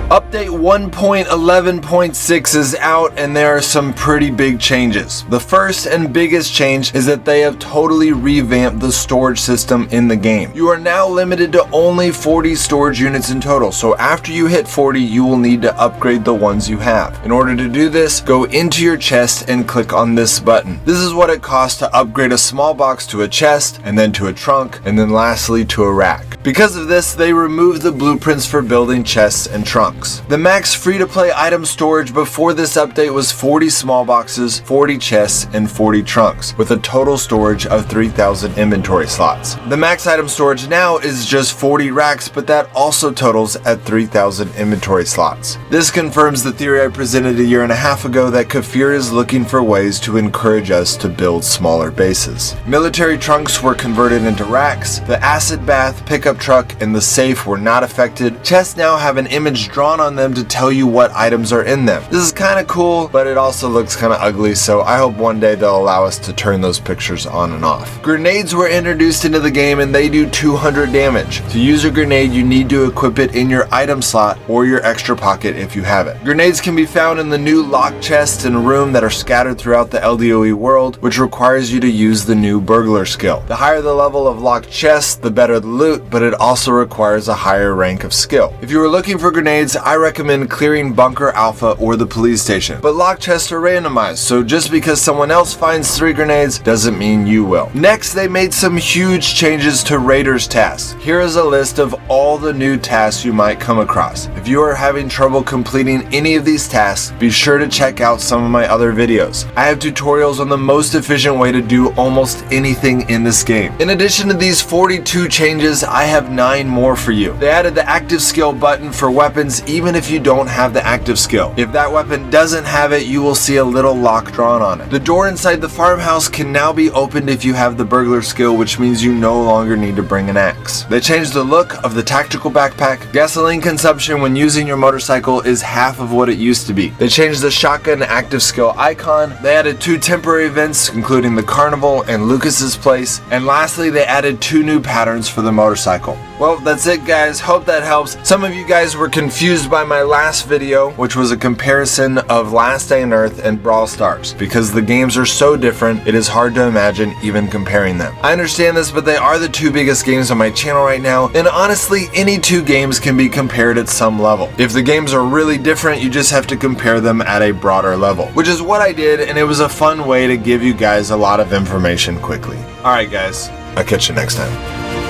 Update 1.11.6 is out and there are some pretty big changes. The first and biggest change is that they have totally revamped the storage system in the game. You are now limited to only 40 storage units in total, so after you hit 40 you will need to upgrade the ones you have. In order to do this, go into your chest and click on this button. This is what it costs to upgrade a small box to a chest, and then to a trunk, and then lastly to a rack. Because of this, they removed the blueprints for building chests and trunks. The max free-to-play item storage before this update was 40 small boxes, 40 chests, and 40 trunks, with a total storage of 3,000 inventory slots. The max item storage now is just 40 racks, but that also totals at 3,000 inventory slots. This confirms the theory I presented a year and a half ago that Kafir is looking for ways to encourage us to build smaller bases. Military trunks were converted into racks, the acid bath, pickup truck, and the safe were not affected. Chests now have an image drawn on them to tell you what items are in them. This is kind of cool, but it also looks kind of ugly, so I hope one day they'll allow us to turn those pictures on and off. Grenades were introduced into the game and they do 200 damage. To use a grenade, you need to equip it in your item slot or your extra pocket if you have it. Grenades can be found in the new locked chests and room that are scattered throughout the ldoe world, which requires you to use the new burglar skill. The higher the level of locked chests, the better the loot, but it also requires a higher rank of skill. If you were looking for grenades, I recommend clearing Bunker Alpha or the police station. But locked chests are randomized, so just because someone else finds 3 grenades doesn't mean you will. Next, they made some huge changes to Raiders tasks. Here is a list of all the new tasks you might come across. If you are having trouble completing any of these tasks, be sure to check out some of my other videos. I have tutorials on the most efficient way to do almost anything in this game. In addition to these 42 changes, I have 9 more for you. They added the active skill button for weapons even if you don't have the active skill. If that weapon doesn't have it, you will see a little lock drawn on it. The door inside the farmhouse can now be opened if you have the burglar skill, which means you no longer need to bring an axe. They changed the look of the tactical backpack. Gasoline consumption when using your motorcycle is half of what it used to be. They changed the shotgun active skill icon. They added 2 temporary events, including the carnival and Lucas's place. And lastly, they added 2 new patterns for the motorcycle. Well, that's it guys. Hope that helps. Some of you guys were confused by my last video, which was a comparison of Last Day on Earth and Brawl Stars. Because the games are so different, it is hard to imagine even comparing them. I understand this, but they are the 2 biggest games on my channel right now, and honestly, any 2 games can be compared at some level. If the games are really different, you just have to compare them at a broader level, which is what I did, and it was a fun way to give you guys a lot of information quickly. Alright guys, I'll catch you next time.